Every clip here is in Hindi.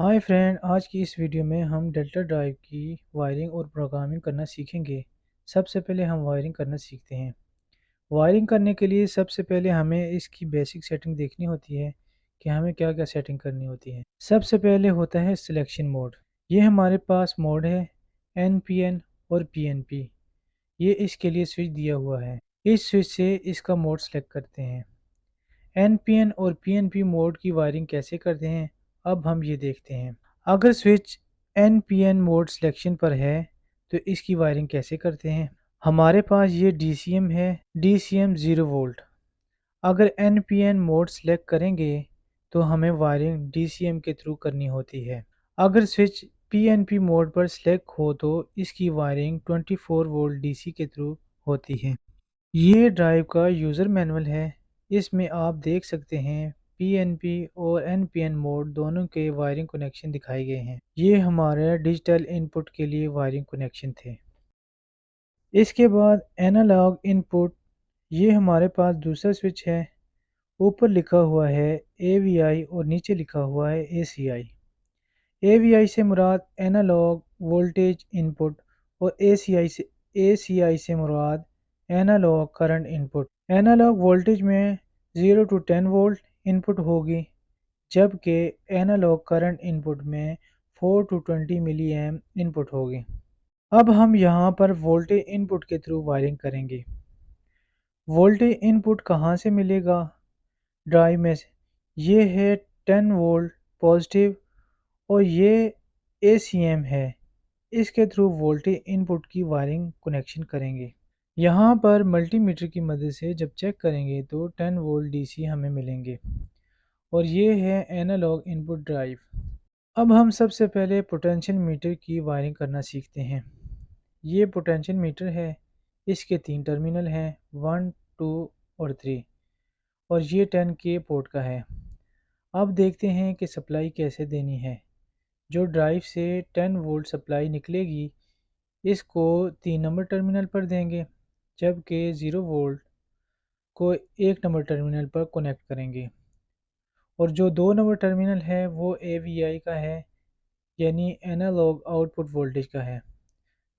हाय फ्रेंड, आज की इस वीडियो में हम डेल्टा ड्राइव की वायरिंग और प्रोग्रामिंग करना सीखेंगे। सबसे पहले हम वायरिंग करना सीखते हैं। वायरिंग करने के लिए सबसे पहले हमें इसकी बेसिक सेटिंग देखनी होती है कि हमें क्या क्या सेटिंग करनी होती है। सबसे पहले होता है सिलेक्शन मोड। ये हमारे पास मोड है NPN और PNP। ये इसके लिए स्विच दिया हुआ है। इस स्विच से इसका मोड सेलेक्ट करते हैं। NPN और PNP मोड की वायरिंग कैसे करते हैं, अब हम ये देखते हैं। अगर स्विच NPN मोड सिलेक्शन पर है तो इसकी वायरिंग कैसे करते हैं। हमारे पास ये DCM है, DCM 0 वोल्ट। अगर NPN मोड सेलेक्ट करेंगे तो हमें वायरिंग DCM के थ्रू करनी होती है। अगर स्विच PNP मोड पर सेलेक्ट हो तो इसकी वायरिंग 24 वोल्ट DC के थ्रू होती है। ये ड्राइव का यूज़र मैनुअल है। इसमें आप देख सकते हैं PNP और NPN मोड दोनों के वायरिंग कनेक्शन दिखाए गए हैं। ये हमारे डिजिटल इनपुट के लिए वायरिंग कनेक्शन थे। इसके बाद एनालॉग इनपुट, ये हमारे पास दूसरा स्विच है। ऊपर लिखा हुआ है AVI और नीचे लिखा हुआ है ACI। AVI से मुराद एनालॉग वोल्टेज इनपुट और ACI से मुराद analogue current input. Analogue voltage में 0 to 10 वोल्ट इनपुट होगी, जबकि एनालॉग करंट इनपुट में 4 to 20 मिली एम इनपुट होगी। अब हम यहाँ पर वोल्टेज इनपुट के थ्रू वायरिंग करेंगे। वोल्टेज इनपुट कहाँ से मिलेगा? ड्राइव में से। ये है 10 वोल्ट पॉजिटिव और ये ACM है। इसके थ्रू वोल्टेज इनपुट की वायरिंग कनेक्शन करेंगे। यहाँ पर मल्टीमीटर की मदद से जब चेक करेंगे तो 10 वोल्ट DC हमें मिलेंगे और ये है एनालॉग इनपुट ड्राइव। अब हम सबसे पहले पोटेंशियल मीटर की वायरिंग करना सीखते हैं। ये पोटेंशियल मीटर है। इसके 3 टर्मिनल हैं, 1, 2 और 3, और ये 10K पोर्ट का है। अब देखते हैं कि सप्लाई कैसे देनी है। जो ड्राइव से 10 वोल्ट सप्लाई निकलेगी, इसको 3 नंबर टर्मिनल पर देंगे, जबकि 0 वोल्ट को 1 नंबर टर्मिनल पर कनेक्ट करेंगे। और जो 2 नंबर टर्मिनल है वो AVI का है, यानी एनालॉग आउटपुट वोल्टेज का है।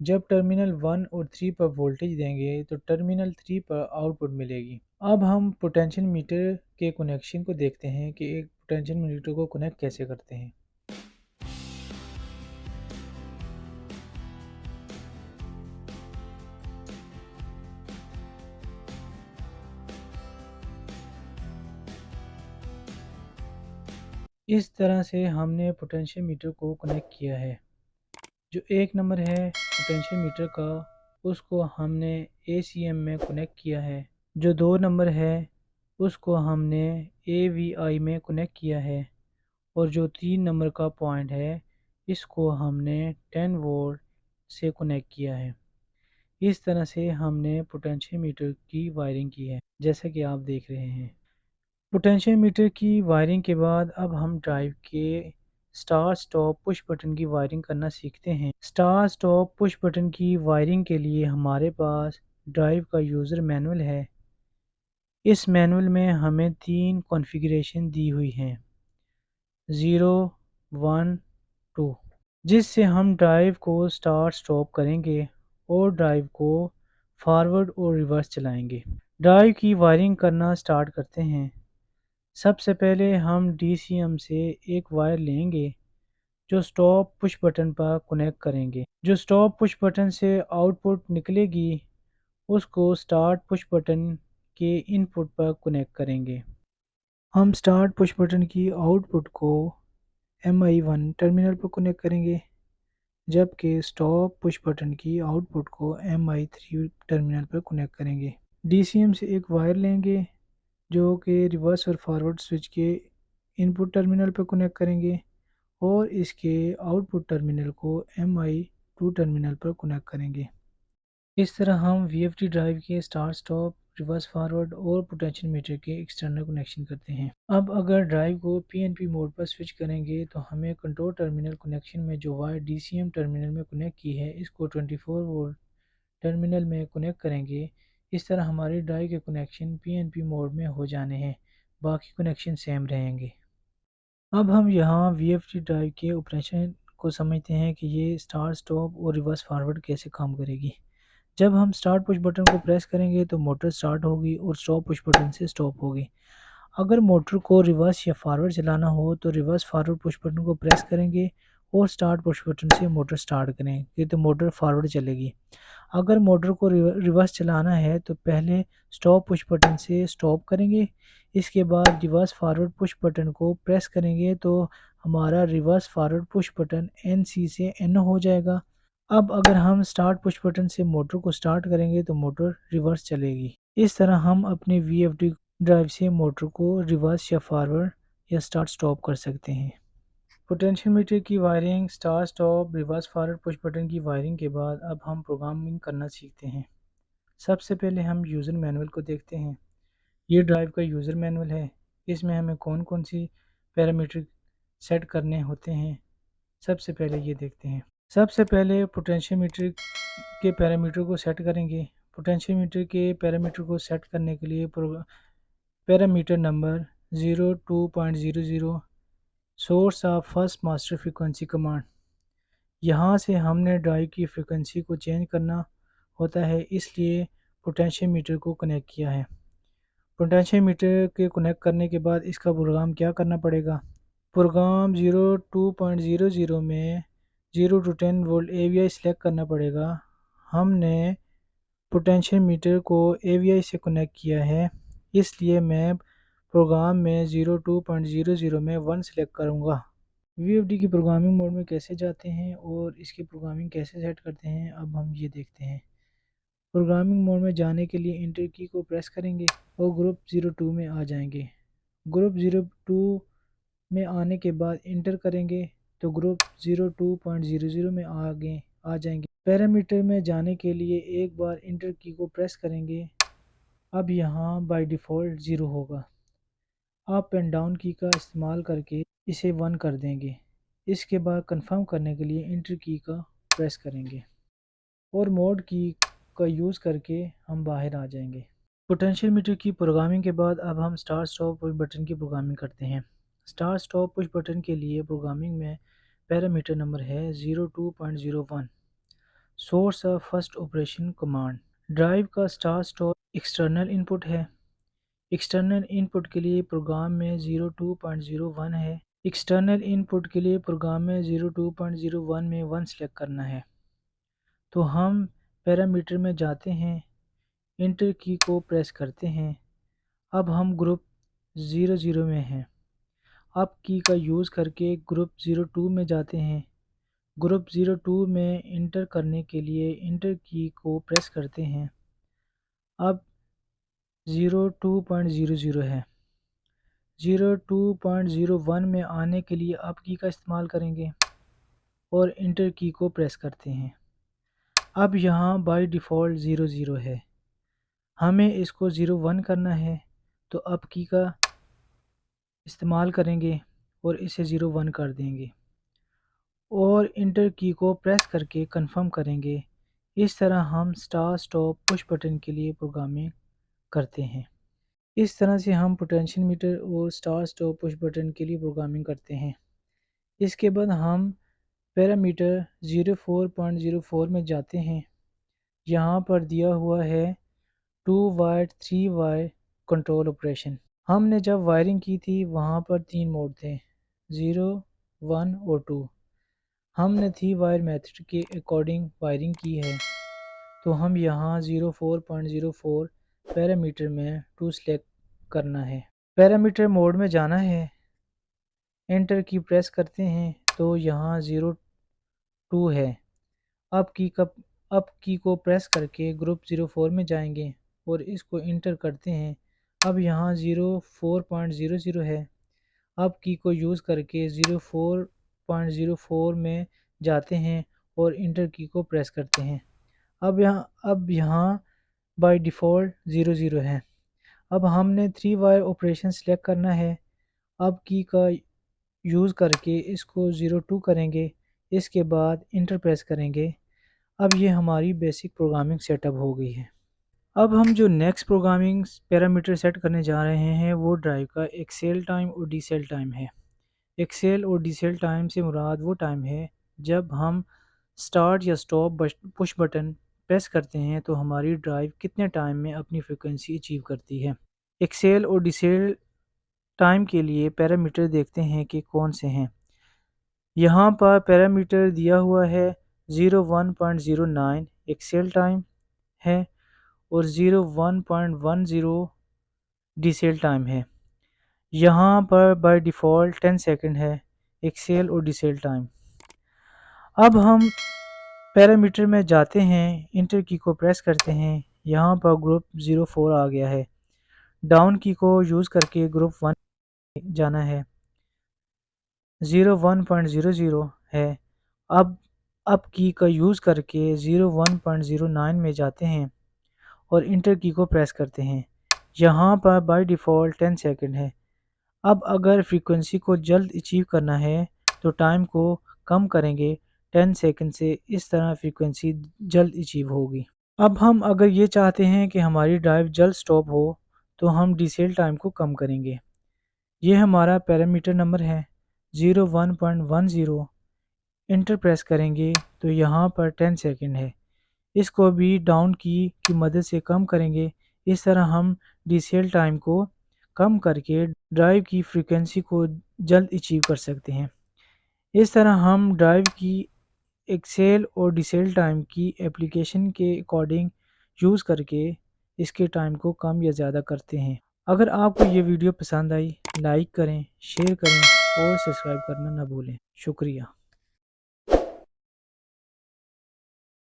जब टर्मिनल 1 और 3 पर वोल्टेज देंगे तो टर्मिनल 3 पर आउटपुट मिलेगी। अब हम पोटेंशियल मीटर के कनेक्शन को देखते हैं कि एक पोटेंशियल मीटर को कनेक्ट कैसे करते हैं। इस तरह से हमने पोटेंशियल मीटर को कनेक्ट किया है। जो 1 नंबर है पोटेंशियल मीटर का, उसको हमने ACM में कनेक्ट किया है। जो 2 नंबर है उसको हमने AVI में कनेक्ट किया है। और जो 3 नंबर का पॉइंट है, इसको हमने 10 वोल्ट से कनेक्ट किया है। इस तरह से हमने पोटेंशियल मीटर की वायरिंग की है, जैसा कि आप देख रहे हैं। पोटेंशियल मीटर की वायरिंग के बाद अब हम ड्राइव के स्टार स्टॉप पुश बटन की वायरिंग करना सीखते हैं। स्टार स्टॉप पुश बटन की वायरिंग के लिए हमारे पास ड्राइव का यूज़र मैनुअल है। इस मैनुअल में हमें 3 कॉन्फ़िगरेशन दी हुई हैं, 0, 1, 2, जिससे हम ड्राइव को स्टार्ट स्टॉप करेंगे और ड्राइव को फॉरवर्ड और रिवर्स चलाएंगे। ड्राइव की वायरिंग करना स्टार्ट करते हैं। सबसे पहले हम DCM से एक वायर लेंगे जो स्टॉप पुश बटन पर कनेक्ट करेंगे। जो स्टॉप पुश बटन से आउटपुट निकलेगी, उसको स्टार्ट पुश बटन के इनपुट पर कनेक्ट करेंगे। हम स्टार्ट पुश बटन की आउटपुट को MI1 टर्मिनल पर कनेक्ट करेंगे, जबकि स्टॉप पुश बटन की आउटपुट को MI3 टर्मिनल पर कनेक्ट करेंगे। DCM से एक वायर लेंगे जो कि रिवर्स और फॉरवर्ड स्विच के इनपुट टर्मिनल पर कनेक्ट करेंगे और इसके आउटपुट टर्मिनल को MI2 टर्मिनल पर कनेक्ट करेंगे। इस तरह हम VFD ड्राइव के स्टार्ट स्टॉप, रिवर्स फॉरवर्ड और पोटेंशियल मीटर के एक्सटर्नल कनेक्शन करते हैं। अब अगर ड्राइव को PNP मोड पर स्विच करेंगे तो हमें कंट्रोल टर्मिनल कनेक्शन में जो वायर DCM टर्मिनल में कनेक्ट की है, इसको 24 वोल्ट टर्मिनल में कनेक्ट करेंगे। इस तरह हमारी ड्राइव के कनेक्शन PNP मोड में हो जाने हैं, बाकी कनेक्शन सेम रहेंगे। अब हम यहाँ वीएफडी ड्राइव के ऑपरेशन को समझते हैं कि ये स्टार्ट स्टॉप और रिवर्स फॉरवर्ड कैसे काम करेगी। जब हम स्टार्ट पुश बटन को प्रेस करेंगे तो मोटर स्टार्ट होगी और स्टॉप पुश बटन से स्टॉप होगी। अगर मोटर को रिवर्स या फॉरवर्ड चलाना हो तो रिवर्स फॉरवर्ड पुश बटन को प्रेस करेंगे और स्टार्ट पुश बटन से मोटर स्टार्ट करेंगे तो मोटर फॉरवर्ड चलेगी। अगर मोटर को रिवर्स चलाना है तो पहले स्टॉप पुश बटन से स्टॉप करेंगे, इसके बाद रिवर्स फॉरवर्ड पुश बटन को प्रेस करेंगे तो हमारा reverse forward push button NC से N हो जाएगा। अब अगर हम स्टार्ट पुश बटन से मोटर को स्टार्ट करेंगे तो मोटर रिवर्स चलेगी। इस तरह हम अपनी VFD ड्राइव से मोटर को रिवर्स या फॉरवर्ड या स्टार्ट स्टॉप कर सकते हैं। पोटेंशियोमीटर की wiring, start stop, reverse forward push button की वायरिंग के बाद अब हम प्रोग्रामिंग करना सीखते हैं। सबसे पहले हम यूज़र मैनुअल को देखते हैं। ये ड्राइव का यूज़र मैनुअल है। इसमें हमें कौन कौन सी पैरामीटर सेट करने होते हैं, सबसे पहले ये देखते हैं। सबसे पहले पोटेंशियोमीटर के पैरामीटर को सेट करेंगे। पोटेंशियोमीटर के पैरामीटर को सेट करने के लिए parameter number 02.00 source of first master frequency command. यहाँ से हमने ड्राइव की फ्रीक्वेंसी को चेंज करना होता है, इसलिए पोटेंशियोमीटर को कनेक्ट किया है। पोटेंशियोमीटर के कनेक्ट करने के बाद इसका प्रोग्राम क्या करना पड़ेगा। प्रोग्राम 02.00 में 0 to 10 वोल्ट AVI सेलेक्ट करना पड़ेगा। हमने पोटेंशियोमीटर को AVI से कनेक्ट किया है, इसलिए मैं प्रोग्राम में 02.00 में 1 सेलेक्ट करूँगा। VFD की प्रोग्रामिंग मोड में कैसे जाते हैं और इसकी प्रोग्रामिंग कैसे सेट करते हैं, अब हम ये देखते हैं। प्रोग्रामिंग मोड में जाने के लिए इंटर की को प्रेस करेंगे और ग्रुप 02 में आ जाएंगे। ग्रुप 02 में आने के बाद इंटर करेंगे तो ग्रुप 02.00 में आगे आ जाएंगे। पैरामीटर में जाने के लिए एक बार इंटर की को प्रेस करेंगे। अब यहाँ बाय डिफ़ॉल्ट 0 होगा। अप एंड डाउन की का इस्तेमाल करके इसे 1 कर देंगे। इसके बाद कंफर्म करने के लिए इंटर की का प्रेस करेंगे और मोड की का यूज़ करके हम बाहर आ जाएंगे। पोटेंशियोमीटर की प्रोग्रामिंग के बाद अब हम स्टार्ट स्टॉप पुश बटन की प्रोग्रामिंग करते हैं। स्टार्ट स्टॉप पुश बटन के लिए प्रोग्रामिंग में पैरामीटर नंबर है 02.01 source of first operation command. Drive का स्टार्ट स्टॉप एक्सटर्नल इनपुट है। एक्सटर्नल इनपुट के लिए प्रोग्राम में 02.01 है। एक्सटर्नल इनपुट के लिए प्रोग्राम में 02.01 में 1 सेलेक्ट करना है। तो हम पैरामीटर में जाते हैं, इंटर की को प्रेस करते हैं। अब हम ग्रुप 00 में हैं। अप की का यूज़ करके ग्रुप 02 में जाते हैं। ग्रुप 02 में इंटर करने के लिए इंटर की को प्रेस करते हैं। अब 02.00 है। 02.01 में आने के लिए अप की का इस्तेमाल करेंगे और इंटर की को प्रेस करते हैं। अब यहाँ बाय डिफ़ॉल्ट 00 है, हमें इसको 01 करना है तो अप की का इस्तेमाल करेंगे और इसे 01 कर देंगे और इंटर की को प्रेस करके कंफर्म करेंगे। इस तरह हम स्टार्ट स्टॉप पुश बटन के लिए प्रोग्रामिंग करते हैं। इस तरह से हम पोटेंशियोमीटर और स्टार्ट स्टॉप पुश बटन के लिए प्रोग्रामिंग करते हैं। इसके बाद हम पैरामीटर 04.04 में जाते हैं। यहाँ पर दिया हुआ है 2 वायर 3 वायर कंट्रोल ऑपरेशन। हमने जब वायरिंग की थी वहाँ पर 3 मोड थे, 0, 1 और 2। हमने 3 वायर मेथड के अकॉर्डिंग वायरिंग की है, तो हम यहाँ 04.04 पैरामीटर में 2 सेलेक्ट करना है। पैरामीटर मोड में जाना है, एंटर की प्रेस करते हैं तो यहाँ 02 है। अप की को प्रेस करके ग्रुप 04 में जाएंगे और इसको इंटर करते हैं। अब यहाँ 04.00 है। अप की को यूज़ करके 04.04 में जाते हैं और इंटर की को प्रेस करते हैं। अब यहाँ बाय डिफ़ॉल्ट 00 है। अब हमने 3 वायर ऑपरेशन सेलेक्ट करना है। अब की का यूज़ करके इसको 02 करेंगे, इसके बाद इंटर प्रेस करेंगे। अब ये हमारी बेसिक प्रोग्रामिंग सेटअप हो गई है। अब हम जो नेक्स्ट प्रोग्रामिंग पैरामीटर सेट करने जा रहे हैं वो ड्राइव का एक्सेल टाइम और डीसेल टाइम है। एक्सेल और डिसेल टाइम से मुराद वो टाइम है जब हम स्टार्ट या स्टॉप पुश बटन प्रेस करते हैं तो हमारी ड्राइव कितने टाइम में अपनी फ्रीक्वेंसी अचीव करती है। एक्सेल और डिसेल टाइम के लिए पैरामीटर देखते हैं कि कौन से हैं। यहाँ पर पैरामीटर दिया हुआ है 01.09 एक्सेल टाइम है और 01.10 डिसेल टाइम है। यहाँ पर बाय डिफ़ॉल्ट 10 सेकंड है एक्सेल और डिसेल टाइम। अब हम पैरामीटर में जाते हैं, इंटर की को प्रेस करते हैं। यहाँ पर ग्रुप 04 आ गया है। डाउन की को यूज़ करके ग्रुप 1 जाना है। 01.00 है। अब की का यूज़ करके 01.09 में जाते हैं और इंटर की को प्रेस करते हैं। यहाँ पर बाय डिफ़ॉल्ट 10 सेकंड है। अब अगर फ्रीक्वेंसी को जल्द अचीव करना है तो टाइम को कम करेंगे 10 सेकंड से, इस तरह फ्रीक्वेंसी जल्द अचीव होगी। अब हम अगर ये चाहते हैं कि हमारी ड्राइव जल्द स्टॉप हो तो हम डिसेल टाइम को कम करेंगे। ये हमारा पैरामीटर नंबर है 01.10। इंटर प्रेस करेंगे तो यहाँ पर 10 सेकंड है। इसको भी डाउन की मदद से कम करेंगे। इस तरह हम डिसेल टाइम को कम करके ड्राइव की फ्रीक्वेंसी को जल्द अचीव कर सकते हैं। इस तरह हम ड्राइव की एक्सेल और डिसेल टाइम की एप्लीकेशन के अकॉर्डिंग यूज़ करके इसके टाइम को कम या ज़्यादा करते हैं। अगर आपको ये वीडियो पसंद आई, लाइक करें, शेयर करें और सब्सक्राइब करना ना भूलें। शुक्रिया।